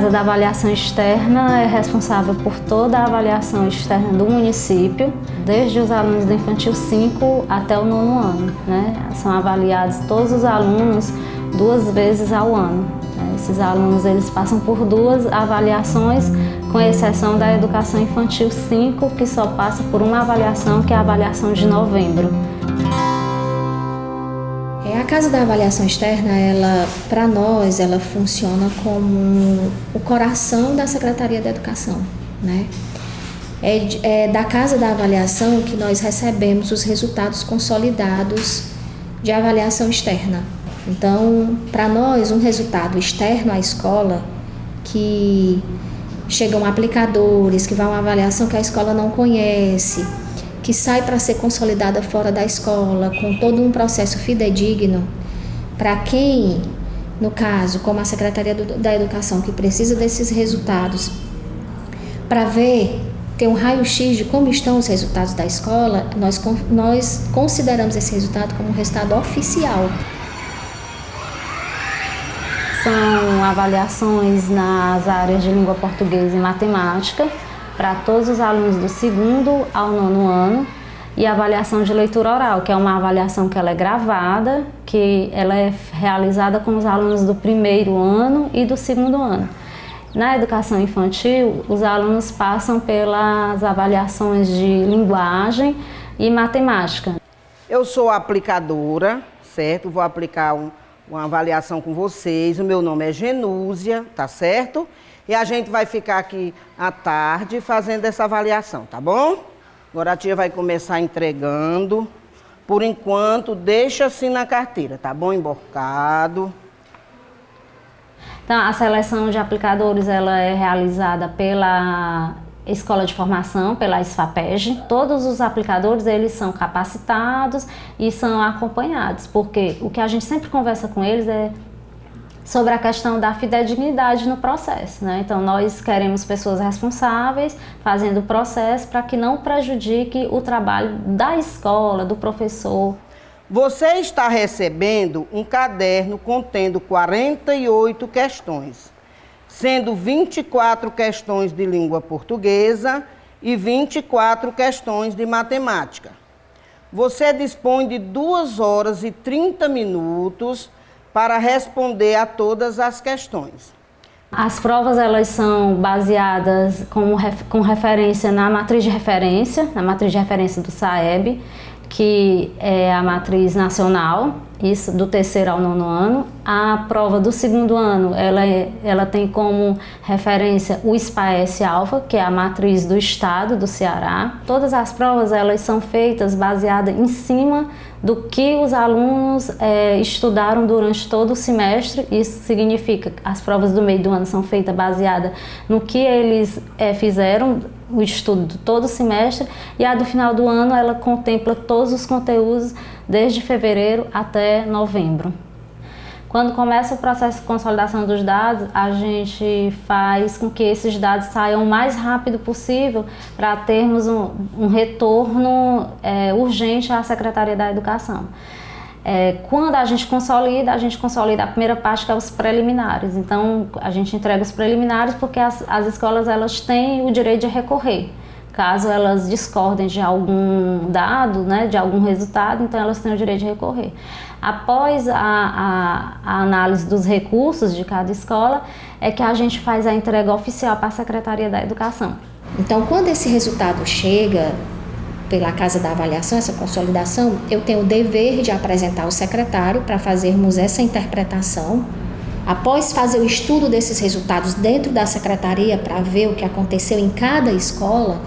Casa da Avaliação Externa é responsável por toda a avaliação externa do município, desde os alunos do Infantil 5 até o 9º ano, né? São avaliados todos os alunos 2 vezes ao ano. Esses alunos eles passam por 2 avaliações, com exceção da Educação Infantil 5, que só passa por uma avaliação, que é a avaliação de novembro. A Casa da Avaliação Externa, para nós, ela funciona como o coração da Secretaria da Educação, né? É da Casa da Avaliação que nós recebemos os resultados consolidados de avaliação externa. Então, para nós, um resultado externo à escola, que chegam aplicadores, que vai uma avaliação que a escola não conhece, que sai para ser consolidada fora da escola, com todo um processo fidedigno, para quem, no caso, como a Secretaria da Educação, que precisa desses resultados, para ter um raio-x de como estão os resultados da escola, nós consideramos esse resultado como um resultado oficial. São avaliações nas áreas de língua portuguesa e matemática, para todos os alunos do 2º ao 9º ano, e a avaliação de leitura oral, que é uma avaliação que ela é gravada, que ela é realizada com os alunos do 1º ano e do 2º ano. Na educação infantil, os alunos passam pelas avaliações de linguagem e matemática. Eu sou aplicadora, certo? Vou aplicar uma avaliação com vocês. O meu nome é Genúzia, tá certo? E a gente vai ficar aqui à tarde fazendo essa avaliação, tá bom? Agora a tia vai começar entregando. Por enquanto, deixa assim na carteira, tá bom? Emborcado. Então, a seleção de aplicadores ela é realizada pela Escola de Formação, pela SFAPEG. Todos os aplicadores eles são capacitados e são acompanhados, porque o que a gente sempre conversa com eles é sobre a questão da fidedignidade no processo, né? Então, nós queremos pessoas responsáveis fazendo o processo para que não prejudique o trabalho da escola, do professor. Você está recebendo um caderno contendo 48 questões, sendo 24 questões de língua portuguesa e 24 questões de matemática. Você dispõe de 2 horas e 30 minutos para responder a todas as questões. As provas elas são baseadas com referência na matriz de referência, do SAEB, que é a matriz nacional, isso do 3º ao 9º ano. A prova do 2º ano, ela tem como referência o SPAES-Alfa, que é a matriz do estado do Ceará. Todas as provas elas são feitas baseadas em cima do que os alunos estudaram durante todo o semestre. Isso significa que as provas do meio do ano são feitas baseadas no que eles fizeram, o estudo de todo o semestre, e a do final do ano ela contempla todos os conteúdos desde fevereiro até novembro. Quando começa o processo de consolidação dos dados, a gente faz com que esses dados saiam o mais rápido possível para termos um retorno urgente à Secretaria da Educação. Quando a gente consolida a primeira parte, que é os preliminares. Então, a gente entrega os preliminares porque as escolas elas têm o direito de recorrer. Caso elas discordem de algum dado, né, de algum resultado, então elas têm o direito de recorrer. Após a análise dos recursos de cada escola, é que a gente faz a entrega oficial para a Secretaria da Educação. Então, quando esse resultado chega pela Casa da Avaliação, essa consolidação, eu tenho o dever de apresentar ao secretário para fazermos essa interpretação. Após fazer o estudo desses resultados dentro da secretaria para ver o que aconteceu em cada escola,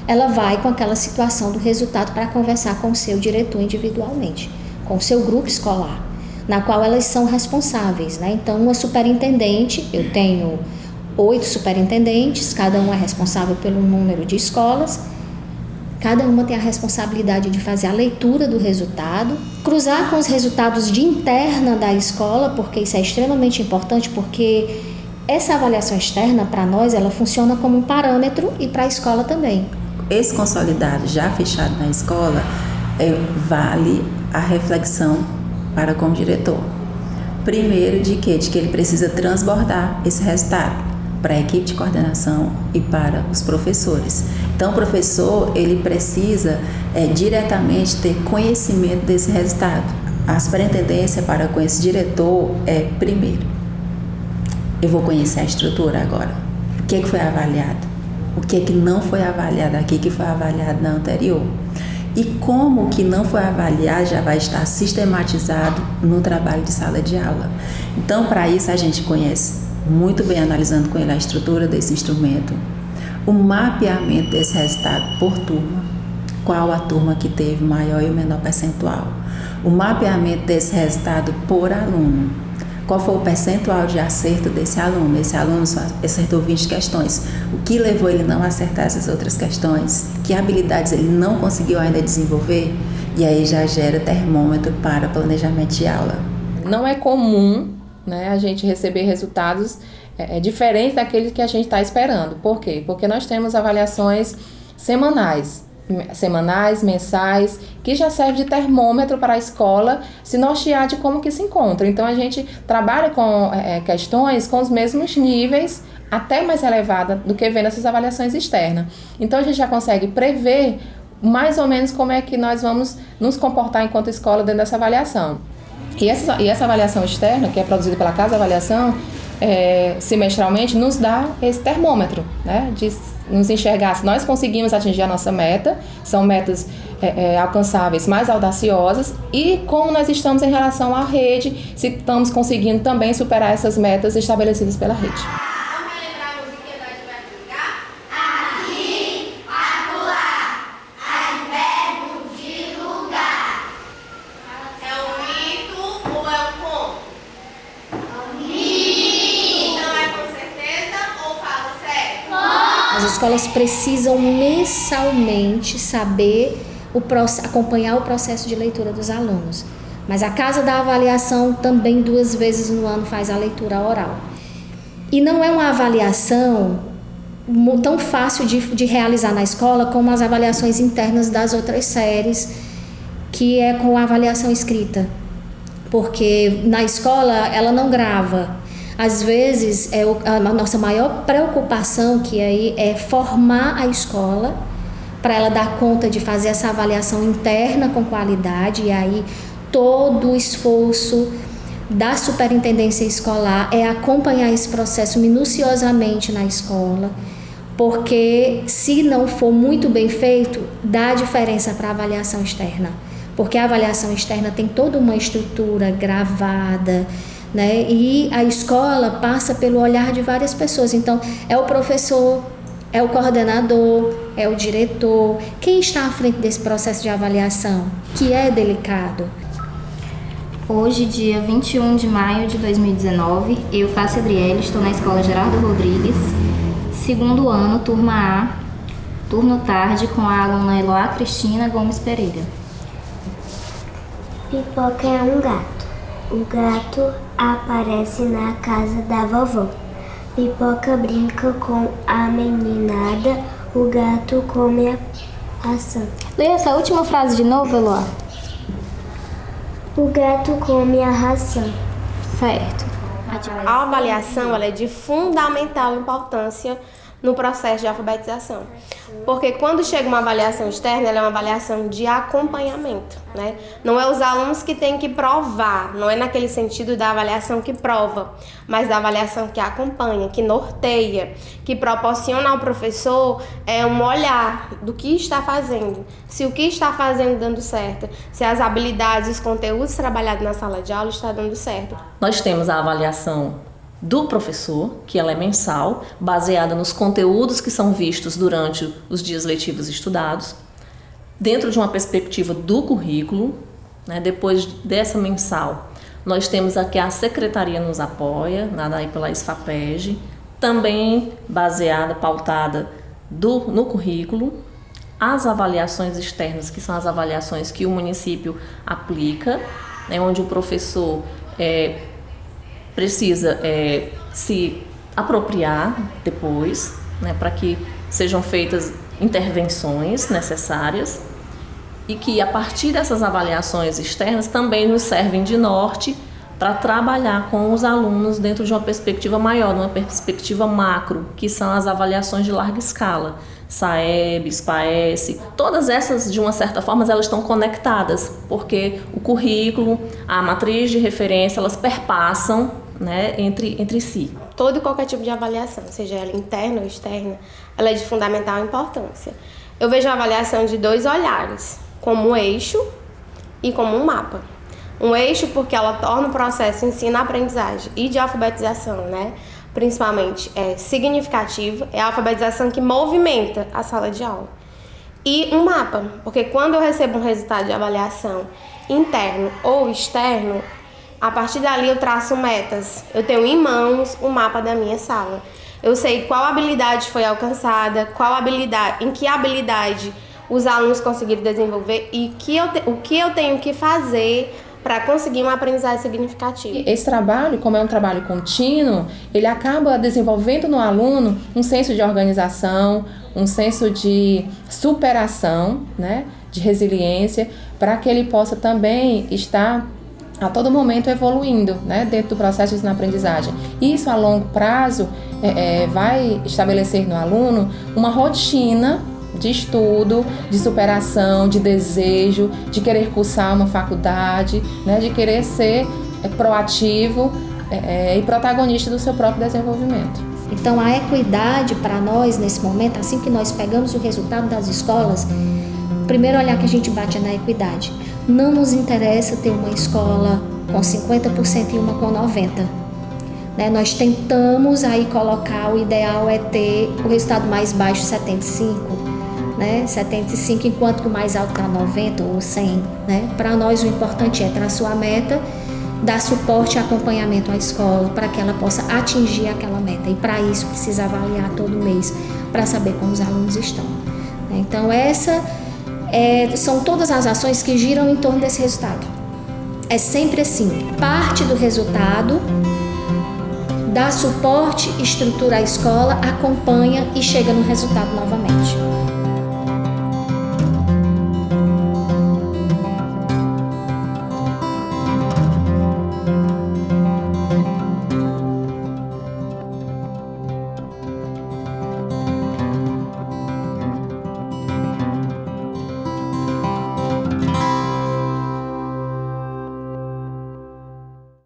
ela vai com aquela situação do resultado para conversar com o seu diretor individualmente, com o seu grupo escolar, na qual elas são responsáveis, né? Então, uma superintendente, eu tenho 8 superintendentes, cada um é responsável pelo número de escolas. Cada uma tem a responsabilidade de fazer a leitura do resultado, cruzar com os resultados de interna da escola, porque isso é extremamente importante, porque essa avaliação externa, para nós, ela funciona como um parâmetro e para a escola também. Esse consolidado já fechado na escola, vale a reflexão para com o diretor. Primeiro, de que ele precisa transbordar esse resultado. para a equipe de coordenação e para os professores. Então, o professor, ele precisa diretamente ter conhecimento desse resultado. A superintendência para com esse diretor primeiro, eu vou conhecer a estrutura agora. O que foi avaliado? O que não foi avaliado aqui que foi avaliado na anterior? E como que não foi avaliado já vai estar sistematizado no trabalho de sala de aula. Então, para isso, a gente conhece muito bem, analisando com ele a estrutura desse instrumento, o mapeamento desse resultado por turma, qual a turma que teve o maior e o menor percentual, o mapeamento desse resultado por aluno, qual foi o percentual de acerto desse aluno. Esse aluno só acertou 20 questões. O que levou ele não a acertar essas outras questões? Que habilidades ele não conseguiu ainda desenvolver? E aí já gera termômetro para planejamento de aula. Não é comum, né, a gente receber resultados diferentes daqueles que a gente está esperando. Por quê? Porque nós temos avaliações semanais, mensais, que já serve de termômetro para a escola se nortear de como que se encontra. Então, a gente trabalha com questões com os mesmos níveis, até mais elevada do que vendo essas avaliações externas. Então, a gente já consegue prever mais ou menos como é que nós vamos nos comportar enquanto escola dentro dessa avaliação. E essa avaliação externa, que é produzida pela Casa de Avaliação, semestralmente, nos dá esse termômetro, né, de nos enxergar se nós conseguimos atingir a nossa meta, são metas alcançáveis mais audaciosas, e como nós estamos em relação à rede, se estamos conseguindo também superar essas metas estabelecidas pela rede. As escolas precisam mensalmente saber acompanhar o processo de leitura dos alunos. Mas a Casa da Avaliação também 2 vezes no ano faz a leitura oral. E não é uma avaliação tão fácil de realizar na escola como as avaliações internas das outras séries, que é com a avaliação escrita. Porque na escola ela não grava. Às vezes, a nossa maior preocupação que aí é formar a escola para ela dar conta de fazer essa avaliação interna com qualidade, e aí todo o esforço da superintendência escolar é acompanhar esse processo minuciosamente na escola, porque se não for muito bem feito, dá diferença para a avaliação externa, porque a avaliação externa tem toda uma estrutura gravada, né? E a escola passa pelo olhar de várias pessoas. Então, é o professor, é o coordenador, é o diretor, quem está à frente desse processo de avaliação, que é delicado. Hoje, dia 21 de maio de 2019, eu, Cássia Adriele, estou na Escola Gerardo Rodrigues, 2º ano, turma A, turno tarde, com a aluna Eloá Cristina Gomes Pereira. Pipoca é um gato. O gato aparece na casa da vovó. Pipoca brinca com a meninada. O gato come a maçã. Leia essa última frase de novo, Eloá. O gato come a ração. Certo. A avaliação ela é de fundamental importância no processo de alfabetização. Porque quando chega uma avaliação externa, ela é uma avaliação de acompanhamento, né? Não é os alunos que têm que provar, não é naquele sentido da avaliação que prova, mas da avaliação que acompanha, que norteia, que proporciona ao professor um olhar do que está fazendo, se o que está fazendo dando certo, se as habilidades, os conteúdos trabalhados na sala de aula estão dando certo. Nós temos a avaliação do professor, que ela é mensal, baseada nos conteúdos que são vistos durante os dias letivos estudados, dentro de uma perspectiva do currículo, né? Depois dessa mensal, nós temos aqui a secretaria nos apoia, nada aí pela SFAPEG, também baseada, pautada no currículo, as avaliações externas, que são as avaliações que o município aplica, né? Onde o professor precisa se apropriar depois, né, para que sejam feitas intervenções necessárias, e que a partir dessas avaliações externas também nos servem de norte para trabalhar com os alunos dentro de uma perspectiva maior, uma perspectiva macro, que são as avaliações de larga escala. SAEB, SPAES, todas essas, de uma certa forma, elas estão conectadas, porque o currículo, a matriz de referência, elas perpassam, né, entre si. Todo e qualquer tipo de avaliação, seja ela interna ou externa, ela é de fundamental importância. Eu vejo a avaliação de 2 olhares, como um eixo e como um mapa. Um eixo porque ela torna o processo ensino-aprendizagem e de alfabetização, né, principalmente significativo, é a alfabetização que movimenta a sala de aula. E um mapa, porque quando eu recebo um resultado de avaliação interno ou externo, a partir dali eu traço metas. Eu tenho em mãos o mapa da minha sala. Eu sei qual habilidade foi alcançada, em que habilidade os alunos conseguiram desenvolver e o que eu tenho que fazer para conseguir uma aprendizagem significativa. Esse trabalho, como é um trabalho contínuo, ele acaba desenvolvendo no aluno um senso de organização, um senso de superação, né, de resiliência, para que ele possa também estar a todo momento evoluindo, né, dentro do processo de ensino-aprendizagem. Isso, a longo prazo, vai estabelecer no aluno uma rotina de estudo, de superação, de desejo, de querer cursar uma faculdade, né, de querer ser proativo e protagonista do seu próprio desenvolvimento. Então, a equidade para nós, nesse momento, assim que nós pegamos o resultado das escolas, o primeiro olhar que a gente bate é na equidade. Não nos interessa ter uma escola com 50% e uma com 90%. Né? Nós tentamos aí colocar, o ideal é ter o resultado mais baixo, 75%. Né, 75, enquanto que o mais alto está 90 ou 100. Né? Para nós, o importante é traçar a meta, dar suporte e acompanhamento à escola para que ela possa atingir aquela meta. E para isso, precisa avaliar todo mês para saber como os alunos estão. Né? Então, são todas as ações que giram em torno desse resultado. É sempre assim, parte do resultado, dá suporte, estrutura a escola, acompanha e chega no resultado novamente.